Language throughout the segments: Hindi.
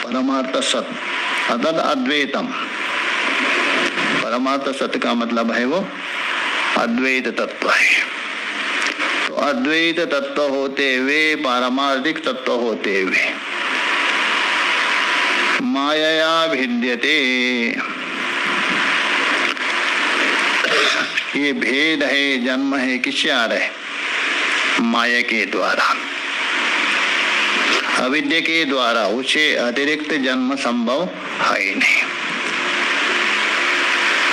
परमार्थ सत अतद अद्वैतम। परमार्थ सत्य का मतलब है वो अद्वैत तत्व है। तो अद्वैत तत्व होते हुए, पारमार्थिक तत्व होते हुए माया भिद्यते, ये भेद है, जन्म है, किससे आ रहा है? माया के द्वारा, अविद्या के द्वारा। उसे अतिरिक्त जन्म संभव है ही नहीं।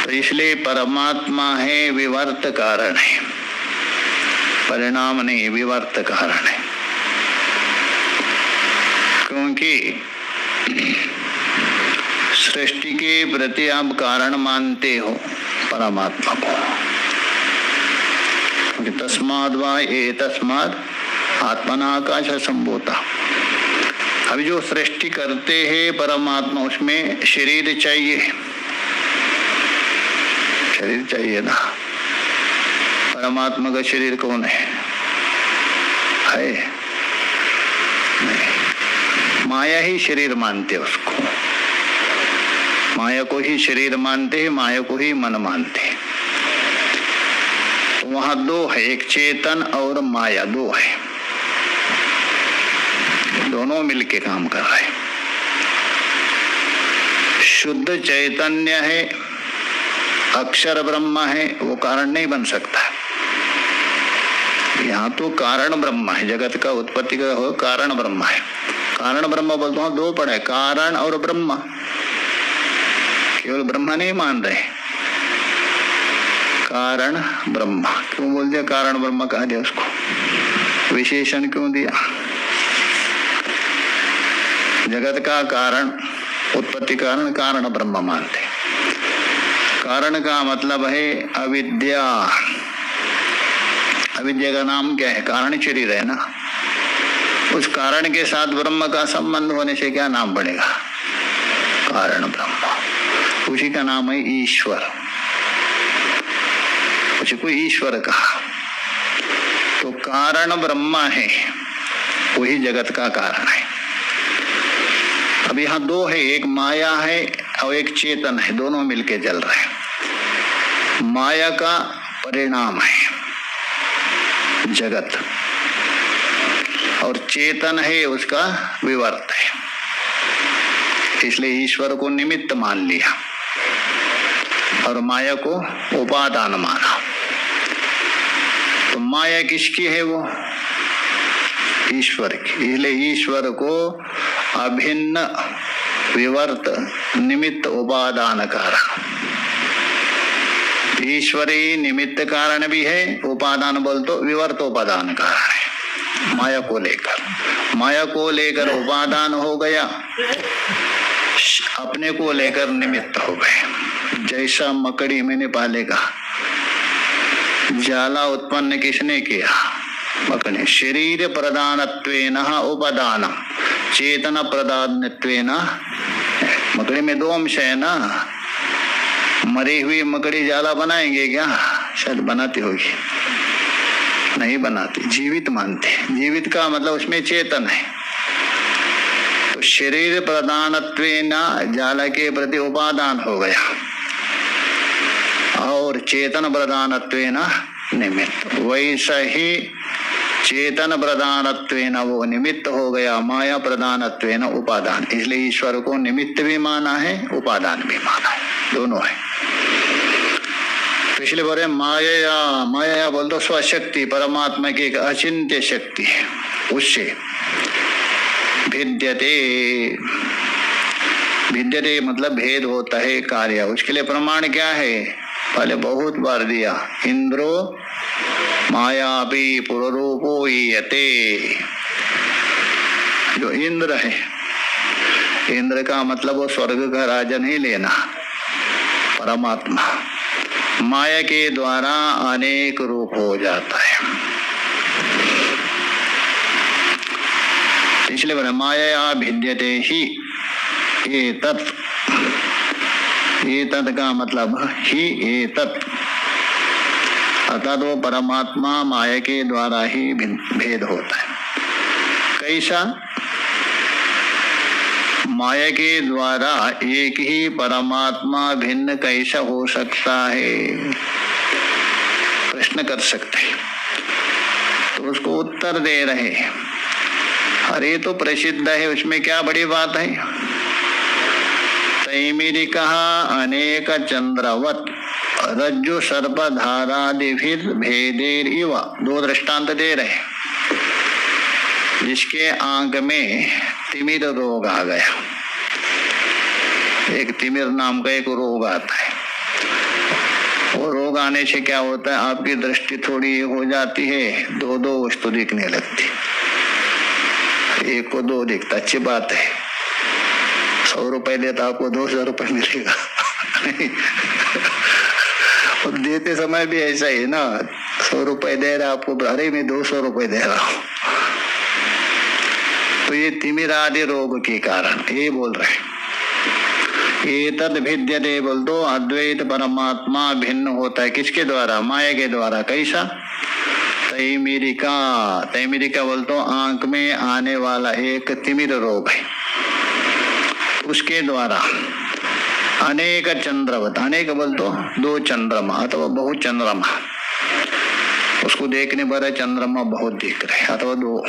तो इसलिए परमात्मा है, विवर्त कारण है, परिणाम नहीं, विवर्त कारण है। क्योंकि सृष्टि के प्रति आप कारण मानते हो परमात्मा को, तस्माद् वा एतस्माद् आत्मना आकाश संभूता। अभी जो सृष्टि करते हैं परमात्मा, उसमें शरीर चाहिए, शरीर चाहिए ना। परमात्मा का शरीर कौन है? नहीं, माया ही शरीर मानते उसको, माया को ही शरीर मानते हैं, माया को ही मन मानते हैं। तो वहां दो है, एक चेतन और माया, दो है, दोनों मिलके काम कर रहे हैं। शुद्ध चैतन्य है, अक्षर ब्रह्म है, वो कारण नहीं बन सकता। यहाँ तो कारण ब्रह्म है, जगत का उत्पत्ति का हो कारण ब्रह्म है। कारण ब्रह्म बोलते हैं, दो पढ़े, कारण और ब्रह्म। केवल ब्रह्म नहीं मान रहे, कारण ब्रह्म। क्यों बोल दिया कारण ब्रह्म कहा दिया उसको? विशेषण क्यों दिया? जगत का कारण, उत्पत्ति कारण, कारण ब्रह्म मानते। कारण का मतलब है अविद्या। अविद्या का नाम क्या है? कारण शरीर है ना। उस कारण के साथ ब्रह्म का संबंध होने से क्या नाम पड़ेगा? कारण ब्रह्म। उसी का नाम है ईश्वर, उसी को ईश्वर कहा। तो कारण ब्रह्म है, वही जगत का कारण है। अब यहाँ दो है, एक माया है और एक चेतन है, दोनों मिलके चल रहे हैं। माया का परिणाम है जगत, और चेतन है उसका विवर्त है। इसलिए ईश्वर को निमित्त मान लिया और माया को उपादान माना। तो माया किसकी है? वो ईश्वर की। इसलिए ईश्वर को अभिन्न विवर्त निमित्त उपादान कारण। ईश्वरी निमित्त कारण भी है, उपादान बोल तो विवर्त उपादान कारण है। माया को लेकर, माया को लेकर उपादान हो गया, अपने को लेकर निमित्त हो गए। जैसा मकड़ी मैंने पालेगा, जाला उत्पन्न किसने किया? मकड़ी। शरीर प्रधानत्वेन उपादान, चेतन प्रधानत्वेन। मकड़ी में दो अंश है ना। मरी हुई मकड़ी जाला बनाएंगे क्या? शायद बनाती होगी, नहीं बनाती, जीवित मानते। जीवित का मतलब उसमें चेतन है। तो शरीर प्रधानत्वेन जाला के प्रति उपादान हो गया, और चेतन प्रधानत्वेन निमित्त। वैसा ही चेतन प्रधानत्वेन वो निमित्त हो गया, माया प्रधानत्वेन उपादान। इसलिए ईश्वर को निमित्त भी माना है, उपादान भी माना है, दोनों है। पिछले बारे माया, माया बोल दो स्वशक्ति, परमात्मा की एक अचिंत्य शक्ति है, उससे भिद्यते। भिद्यते मतलब भेद होता है कार्य। उसके लिए प्रमाण क्या है? पहले बहुत बार दिया, इंद्रो मायापी पुररूपो ईयते। जो इंद्र है, इंद्र का मतलब वो स्वर्ग का राजा नहीं लेना, परमात्मा माया के द्वारा अनेक रूप हो जाता है। इसलिए बोले माया भिद्यते ही एतत्। एतत् का मतलब ही एतत्, अर्थात वो परमात्मा माया के द्वारा ही भेद होता है। कैसा? माया के द्वारा एक ही परमात्मा भिन्न कैसा हो सकता है, प्रश्न कर सकते हैं। तो उसको उत्तर दे रहे, अरे तो प्रसिद्ध है, उसमें क्या बड़ी बात है। तैमिरिकः अनेक चंद्रवत रज्जु सर्पधारादिभिर भेदेर इव, दो दृष्टांत दे रहे। जिसके आंख में तिमिर रोग आ गया, एक तिमिर नाम का एक रोग आता है। वो रोग आने से क्या होता है, आपकी दृष्टि थोड़ी हो जाती है, दो दो वस्तु दिखने लगती, एक को दो दिखता, अच्छी बात है। 100 रुपए देता आपको 200 रुपए मिलेगा। और देते समय भी ऐसा ही ना, 100 रुपए दे रहा आपको, अरे मैं 200 रुपए दे रहा हूं। तो ये तिमिर आदि रोग के कारण ये बोल रहे। एतद् भिद्यते बोल दो, अद्वैत परमात्मा भिन्न होता है किसके द्वारा, माया के द्वारा। कैसा, तैमिरिका, तैमिरिका बोल तो आंख में आने वाला एक तिमिर रोग है, उसके द्वारा। अनेक चंद्रवत, अनेक बोल तो दो चंद्रमा अथवा बहुत चंद्रमा, उसको देखने पर चंद्रमा बहुत दिख रहे अथवा दो।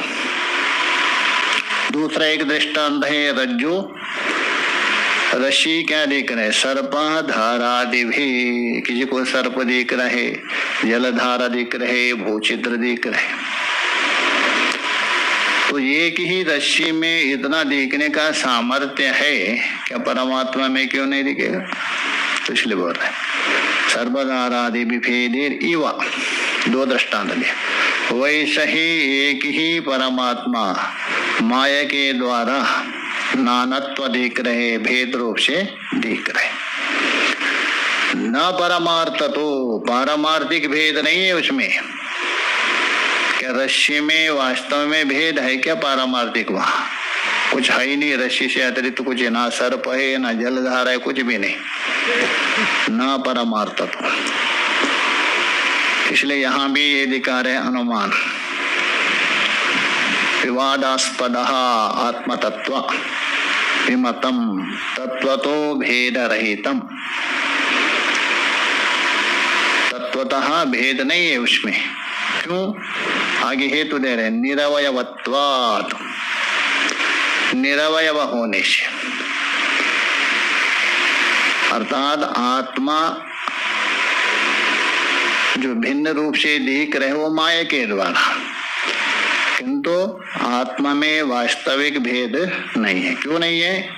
दूसरा एक दृष्टांत है रज्जु, रस्सी क्या दिख रहे, सर्प धारादि भी, किसी को सर्प दिख रहे, जलधारा दिख रहे, भूचित्र दिख रहे। तो एक ही रस्सी में इतना दिखने का सामर्थ्य है, क्या परमात्मा में क्यों नहीं दिखेगा। तो इसलिए बोल रहे सर्वधारादि विभेदेर इव, दो दृष्टांत दिए। वैसे ही एक ही परमात्मा माया के द्वारा नानत्व दिख रहे, भेद रूप से दिख रहे। न परमार्थ, तो पारमार्थिक भेद नहीं है उसमें। क्या रस्सी में वास्तव में भेद है क्या, पारमार्थिक वहां कुछ है ही नहीं। रस्सी से अतिरिक्त कुछ है, ना सर्प है ना जलधारा है, कुछ भी नहीं, न परमार्थ। तो इसलिए यहां भी ये दिखा रहे अनुमान। विवादास्पद आत्मतत्व विमतम तत्वतो भेद रहितम, तत्वतः भेद नहीं है उसमें। क्यों, आगे हेतु दे रहे, निरवयवत्वात्, निरवयव होने से, अर्थात आत्मा जो भिन्न रूप से दिख रहे वो माया के द्वारा, किंतु आत्मा में वास्तविक भेद नहीं है। क्यों नहीं है,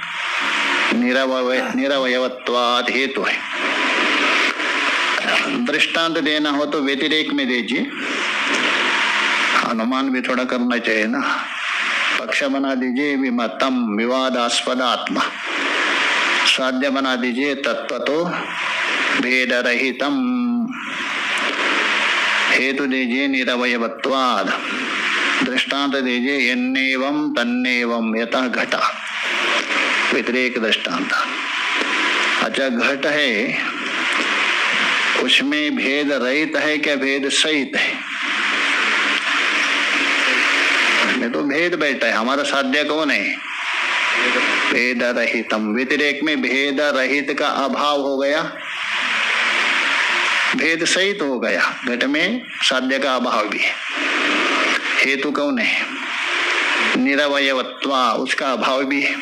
निरवयवत्वात् हेतु है। दृष्टांत देना हो तो व्यतिरेक में दीजिए, अनुमान भी थोड़ा करना चाहिए ना। पक्ष बना दीजिए विमतम, विवादास्पद आत्मा। साध्य बना दीजिए तत्वतो भेद रहितम। हेतु दीजिए निरवयवत्वाद। दृष्टांत दीजिए यन्नेवं तन्नेवं यतः घटा, व्यतिरेक दृष्टांत। अच्छा, घट है, उसमें भेद रहित है क्या भेद सहित है? में तो भेद बैठा है, हमारा साध्य कौन है? भेद रहितम। व्यतिरेक में भेद रहित का अभाव हो गया, भेद सहित हो गया। घट में साध्य का अभाव भी है। हेतु कौन है? निरवयवत्वा, उसका अभाव भी है।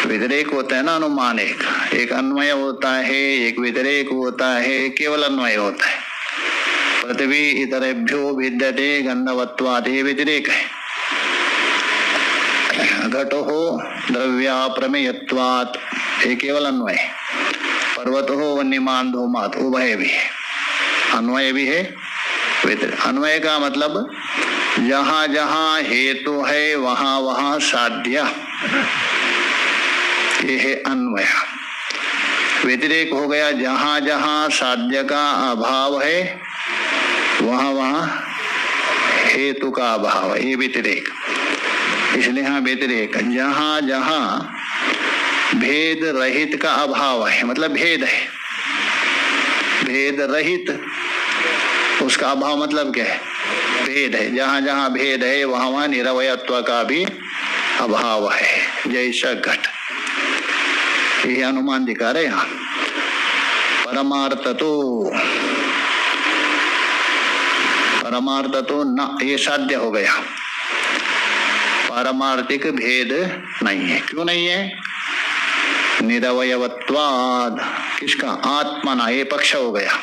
व्यतिरेक होता है ना अनुमान, एक अन्वय होता है, एक व्यतिरेक होता है, केवल अन्वय होता है। पृथ्वी इतरेभ्यो भिद्यते गंधवत्वात्, ये व्यतिरेक है। घटो द्रव्याप्रमेयत्वात्, ये केवल अन्वय। पर्वतो वन्यमान धूमात्, उभय भी है, अन्वय भी है व्यतिरेक। अन्वय का मतलब जहां जहां हेतु है वहां वहां साध्य, ये है अन्वय। व्यतिरेक हो गया जहां जहां साध्य का अभाव है वहां वहां हेतु का अभाव है, ये व्यतिरेक। इसलिए हाँ व्यतिरेक, जहां जहां भेद रहित का अभाव है, मतलब भेद है, भेद रहित उसका अभाव मतलब क्या है? भेद है। जहां जहां भेद है वहां वहां निरवयत्व का भी अभाव है, जैसा घट। ये अनुमान दिखा रहे यहाँ। परमार्थ तो न, ये साध्य हो गया। पारमार्थिक भेद नहीं है। क्यों नहीं है? निरवयवत्वाद। किसका? आत्मा। ये पक्ष हो गया,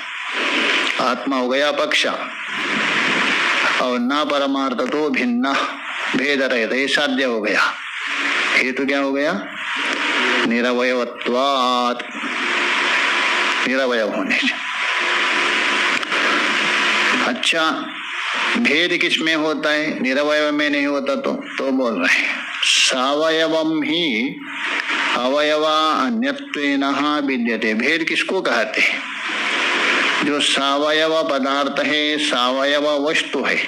आत्मा हो गया पक्ष। और न परमार्थ तो भिन्न, भेद रहित, ये साध्य हो गया। हेतु क्या हो गया? निरवयवत्वाद, निरवयव होने से। अच्छा, भेद किस में होता है? निरवयव में नहीं होता तो बोल रहे हैं सावयवम ही अवयवा अन्यत्वेन विद्यते। भेद किसको कहते हैं? जो सावयव पदार्थ है, सावयव वस्तु है,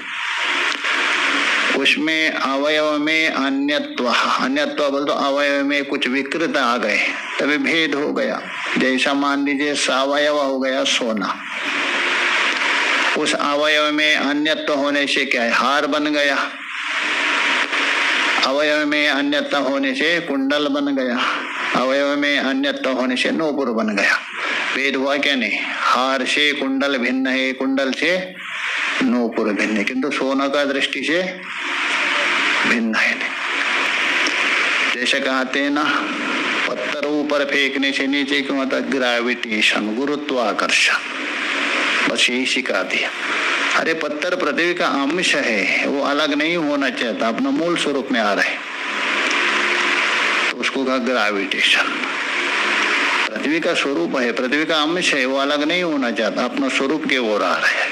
उसमें अवयव में अन्यत्व, अन्यत्व बोल तो अवयव में कुछ विकृत आ गए तभी भेद हो गया। जैसा मान लीजिए सावयव हो गया सोना, उस अवयव में अन्यत्व होने से क्या है? हार बन गया। अवयव में अन्यत्व होने से कुंडल बन गया। अवयव में अन्यत्व होने से नूपुर बन गया। भेद हुआ क्या? नहीं। हार से कुंडल भिन्न है, कुंडल से नूपुर भिन्न है, किंतु सोना का दृष्टि से भिन्न है। जैसे कहते हैं ना, पत्थर ऊपर फेंकने से नीचे क्यों होता? ग्रेविटेशन, गुरुत्वाकर्षण। बस यही सिखा दिया। अरे पत्थर पृथ्वी का अंश है, वो अलग नहीं होना चाहता, अपना मूल स्वरूप में आ रहा है, तो उसको कहा ग्रेविटेशन। पृथ्वी का स्वरूप है, पृथ्वी का अंश है, वो अलग नहीं होना चाहता, अपना स्वरूप के ओर आ रहा है।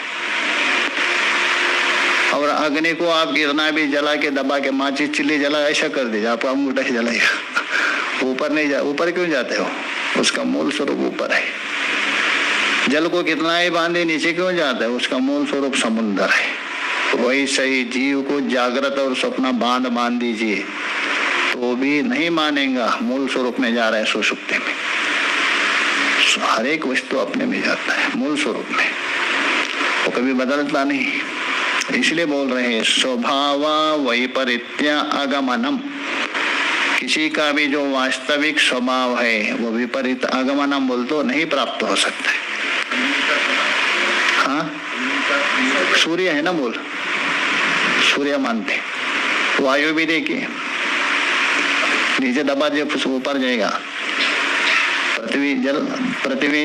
और अग्नि को आप कितना भी जला के दबा के माचिस चिल्ली जला, ऐसा कर दीजिए, आपका अंगूठा ही जलाएगा, ऊपर नहीं जा। ऊपर क्यों जाते हो? उसका मूल स्वरूप ऊपर है। जल को कितना ही बांधे, नीचे क्यों जाता है? उसका मूल स्वरूप समुद्र है। वही सही जीव को जागृत और स्वप्न बांध दीजिए तो भी नहीं मानेगा, मूल स्वरूप में जा रहा है, सुषुप्ति में। हर एक वस्तु अपने में जाता है, मूल स्वरूप में, वो कभी बदलता नहीं। इसलिए बोल रहे हैं स्वभाव वैपरीत्य आगमनम। किसी का भी जो वास्तविक स्वभाव है वो विपरीत आगमनम बोल तो नहीं प्राप्त हो सकता है। हाँ, सूर्य है ना, बोल सूर्य मानते। वायु भी देखिए, नीचे दबा दिए ऊपर जाएगा, पृथ्वी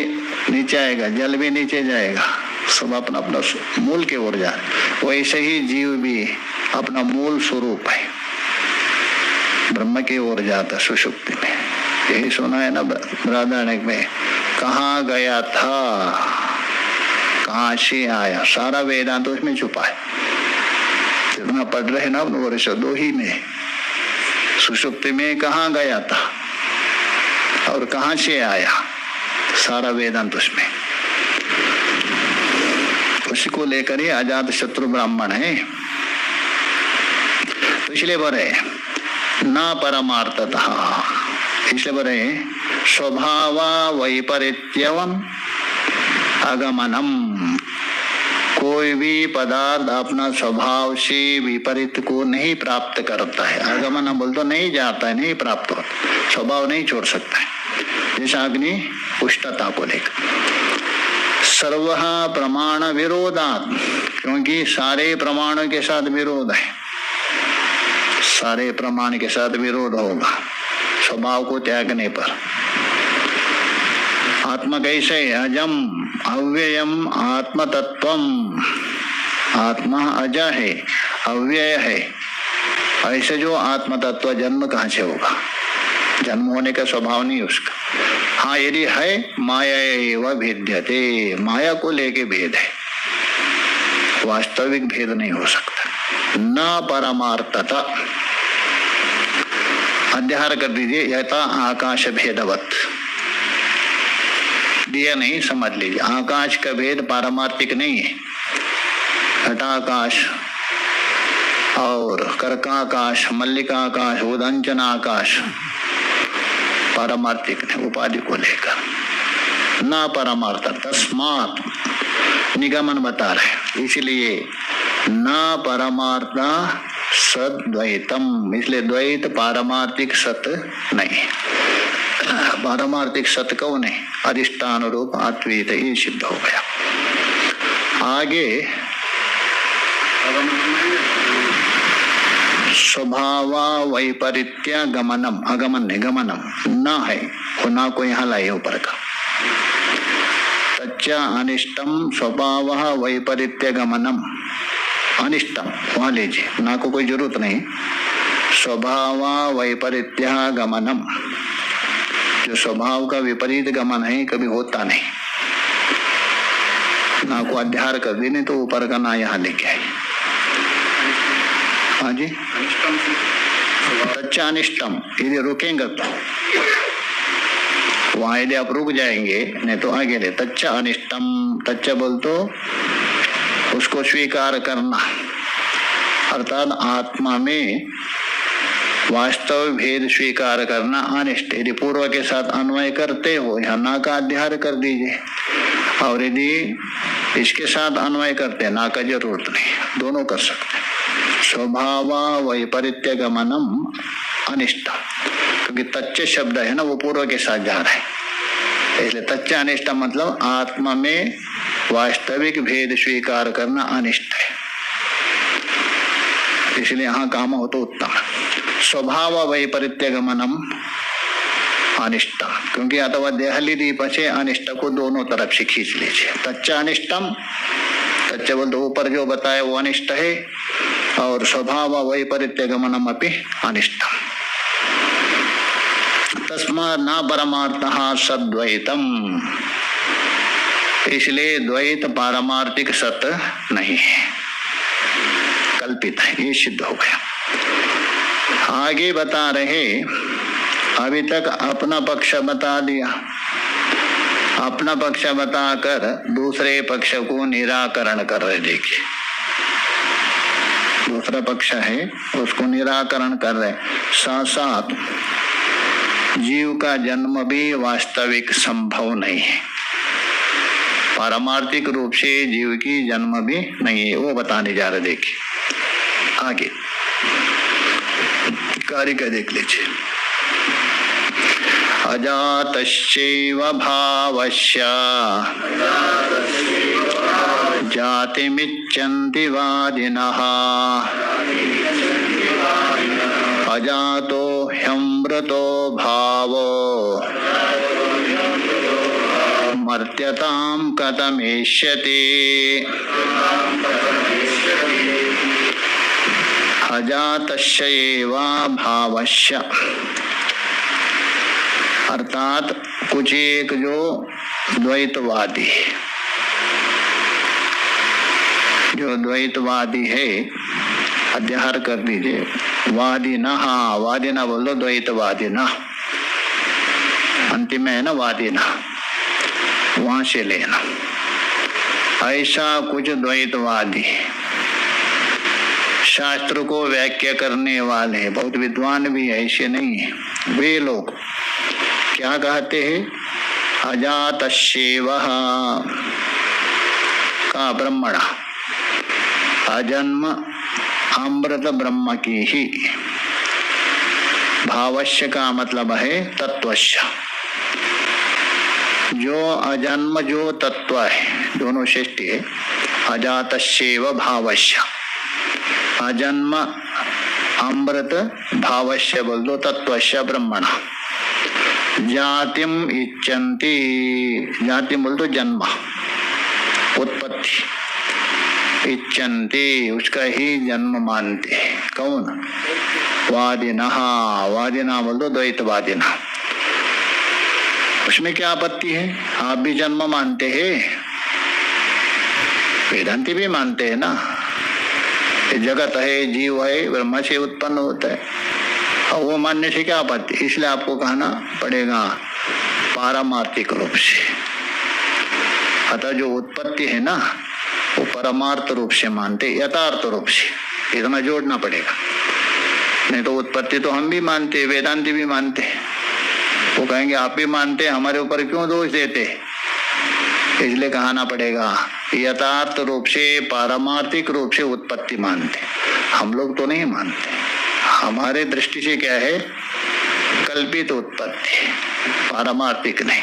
नीचे आएगा, जल भी नीचे जाएगा, सब अपना अपना मूल के ओर जा। वैसे ही जीव भी अपना मूल स्वरूप है, ब्रह्म की ओर जाता सुषुप्ति में। यही सुना है ना बृहदारण्यक में, कहाँ गया था, कहाँ से आया, सारा वेदांत उसमें छुपा है। जितना पढ़ रहे ना वर्ष 2 ही में, सुषुप्ति में कहाँ गया था और कहाँ से आया, सारा वेदांत उसमें। उसी को लेकर ही अजात शत्रु ब्राह्मण है। तो इसलिए बोले न परमार्थतः, इसलिए बोले स्वभाव वैपरीत्यम आगमनम। कोई भी पदार्थ अपना स्वभाव से विपरीत को नहीं प्राप्त करता है। आगमन बोल तो नहीं जाता है, नहीं प्राप्त होता, स्वभाव नहीं छोड़ सकता है। जैसा अग्नि उष्णता को लेकर सर्व प्रमाण विरोधात्, क्योंकि सारे प्रमाणों के साथ विरोध है, सारे प्रमाण के साथ विरोध होगा स्वभाव को त्यागने पर। आत्मा कैसे? अजम अव्ययम आत्म तत्वम। आत्मा अज है, अव्यय है। ऐसे जो आत्म तत्व जन्म कहाँ से होगा? जन्म होने का स्वभाव नहीं उसका। हाँ, यदि है माया एव भेद्यते, माया को लेके भेद है, वास्तविक भेद नहीं हो सकता। न परमार्थता, अध्याहार कर दीजिए, यथा आकाश भेदवत दिया नहीं, समझ लीजिए। आकाश का भेद पारमार्थिक नहीं है। घटाकाश और कर्काकाश, मल्लिकाकाश, उदंचनाकाश पारमार्थिक नहीं, उपाधि को लेकर। न परमार्थ, तस्मात् निगमन बता रहे, इसलिए न परमार्थ सद्वैतम, इसलिए द्वैत पारमार्थिक सत नहीं। पारमार्थिक सत कौन है? अधिष्ठान रूप अद्वैत, ये सिद्ध हो गया। आगे स्वभाव वैपरीत्य गमनम, अगमन है, गमनम न है, वो ना को यहाँ लाए ऊपर का। तच्च अनिष्टम स्वभाव वैपरीत्य गमनम, अनिष्टम वहां लीजिए, ना को कोई जरूरत नहीं। स्वभाव वैपरीत्य गमनम, जो स्वभाव का विपरीत गमन है कभी होता नहीं। ना को अध्यार कर दी, नहीं तो ऊपर का ना यहाँ लेके आए। हाँ जी, तच्च अनिष्टम, यदि रुकेंगे तो वहां, यदि आप रुक जाएंगे नहीं तो आगे ले। तच्च अनिष्टम, तच्च बोल तो उसको स्वीकार करना, अर्थात आत्मा में वास्तव भेद स्वीकार करना अनिष्ट। यदि पूर्व के साथ अन्वय करते हो, यहाँ ना का अध्यार कर दीजिए, और यदि इसके साथ अन्वय करते ना का जरूरत नहीं, दोनों कर सकते। स्वभाव वैपरीत्य गमनम अनिष्ट, क्योंकि तच्च शब्द है ना, वो पूर्व के साथ जा रहा है, इसलिए तच्च अनिष्ट मतलब आत्मा में वास्तविक भेद स्वीकार करना अनिष्ट है, इसलिए यहाँ काम हो तो उत्तम। स्वभाव वैपरीत्य गमनम अनिष्ट, क्योंकि अथवा देहली दीप से अनिष्ट को दोनों तरफ से खींच लीजिए। तच्च अनिष्टम, तच्च बोल तो ऊपर जो बताया वो अनिष्ट है, और स्वभाव वैपरीत्य गमनम अपि अनिष्टम। तस्मात् न परमार्थः सद्वैतम, इसलिए द्वैत पारमार्थिक सत नहीं है, कल्पित है, ये सिद्ध हो गया। आगे बता रहे, अभी तक अपना पक्ष बता दिया, अपना पक्ष बताकर दूसरे पक्ष को निराकरण कर रहे। देखिए, दूसरा पक्ष है उसको निराकरण कर रहे। साथ साथ जीव का जन्म भी वास्तविक संभव नहीं है, पारमार्थिक रूप से जीव की जन्म भी नहीं है, वो बताने जा रहे। देखिए आगे कार्य का देख लीजिए। अजातश्चैव भावस्य जातिमिच्छन्ति वादिनः अजातो ह्यमृतो भावो मर्त्यतां कथमेष्यति। अजातस्य एव भावस्य, अर्थात कुछ एक जो द्वैतवादी, जो द्वैतवादी है, अध्याहार कर दीजिए। वादी न, हाँ वादी ना बोलो, द्वैतवादी न, अंतिम है ना वादी न, वहां से लेना। ऐसा कुछ द्वैतवादी शास्त्र को व्याख्या करने वाले बहुत विद्वान भी ऐसे नहीं है, वे लोग क्या कहते हैं? अजातस्यैव का ब्रह्मणा, अजन्म अमृत ब्रह्म की ही, भावस्य का मतलब है तत्वस्य, जो अजन्म जो तत्व है, दोनों श्रेष्ठ है। अजातस्यैव भावस्य, अजन्म अमृत भावस्य बोल दो, तत्वस्य ब्रह्मणा। जातिम इच्छन्ति, जाति बोल दो जन्म, उत्पत्ति, इच्छन्ति उसका ही जन्म मानते हैं। कौन? वादिना, वादिना बोल दो द्वैतवादिना। उसमें क्या आपत्ति है? आप भी जन्म मानते हैं, वेदांती भी मानते हैं ना, जगत है, जीव है, ब्रह्म से उत्पन्न होता है, और वो मानने से क्या आपत्ति? इसलिए आपको कहना पड़ेगा पारमार्थिक रूप से। अतः जो उत्पत्ति है ना, वो परमार्थ रूप से मानते, यथार्थ रूप से, इतना जोड़ना पड़ेगा। नहीं तो उत्पत्ति तो हम भी मानते, वेदांती भी मानते, वो कहेंगे आप भी मानते, हमारे ऊपर क्यों दोष देते? इसलिए कहना पड़ेगा यथार्थ रूप से, पारमार्थिक रूप से उत्पत्ति मानते। हम लोग तो नहीं मानते। हमारे दृष्टि से क्या है, कल्पित उत्पत्ति, पारमार्थिक नहीं।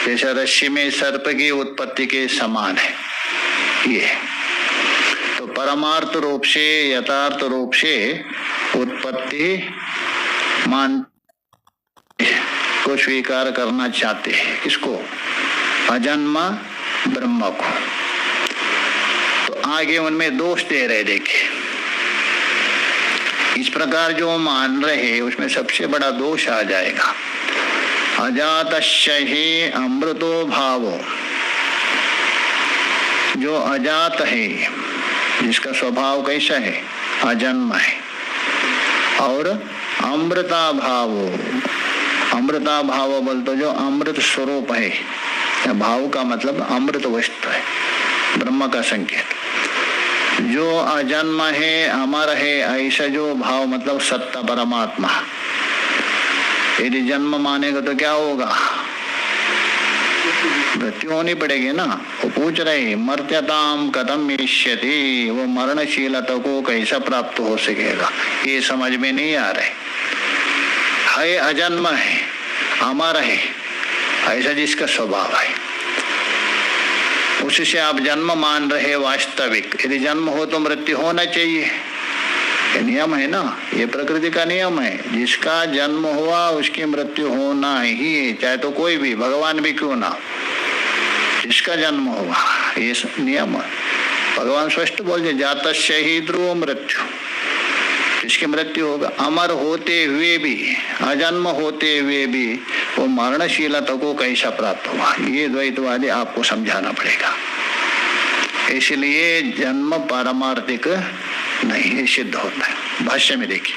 जैसे रस्सी में सर्प की उत्पत्ति के समान है ये। तो परमार्थ रूप से, यथार्थ रूप से उत्पत्ति मान को स्वीकार करना चाहते हैं। किसको? अजन्मा ब्रह्म को। तो आगे उनमें दोष दे रहे, देखिए इस प्रकार जो मान रहे उसमें सबसे बड़ा दोष आ जाएगा। अजातस्य ही अमृतो भावो, जो अजात है, जिसका स्वभाव कैसा है, अजन्म है, और अमृता भावो, अमृता भाव बोल तो जो अमृत स्वरूप है, भाव का मतलब अमृत वस्तु है, ब्रह्म का संकेत। जो अजन्म है, अमर है, ऐसा जो भाव मतलब सत्ता परमात्मा। यदि जन्म मानेगा तो क्या होगा, मृत्यु होनी पड़ेगी ना। वो पूछ रहे मर्त्यताम कथम इष्यति, वो मरणशीलता को कैसा प्राप्त हो सकेगा, ये समझ में नहीं आ रहे। है अजन्म है, अमर है, ऐसा जिसका स्वभाव है, उससे आप जन्म मान रहे वास्तविक। यदि जन्म हो तो मृत्यु होना चाहिए, ये नियम है ना, ये प्रकृति का नियम है। जिसका जन्म हुआ उसकी मृत्यु होना ही है, चाहे तो कोई भी, भगवान भी क्यों ना, जिसका जन्म हुआ ये नियम है। भगवान स्पष्ट बोलते जातस्य ही ध्रुव मृत्यु, जिसकी मृत्यु होगा। अमर होते हुए भी, अजन्म होते हुए भी वो मरणशीलता को कैसा प्राप्त हुआ, ये द्वैतवादी आपको समझाना पड़ेगा। इसलिए जन्म पारमार्थिक नहीं, सिद्ध होता है। भाष्य में देखिए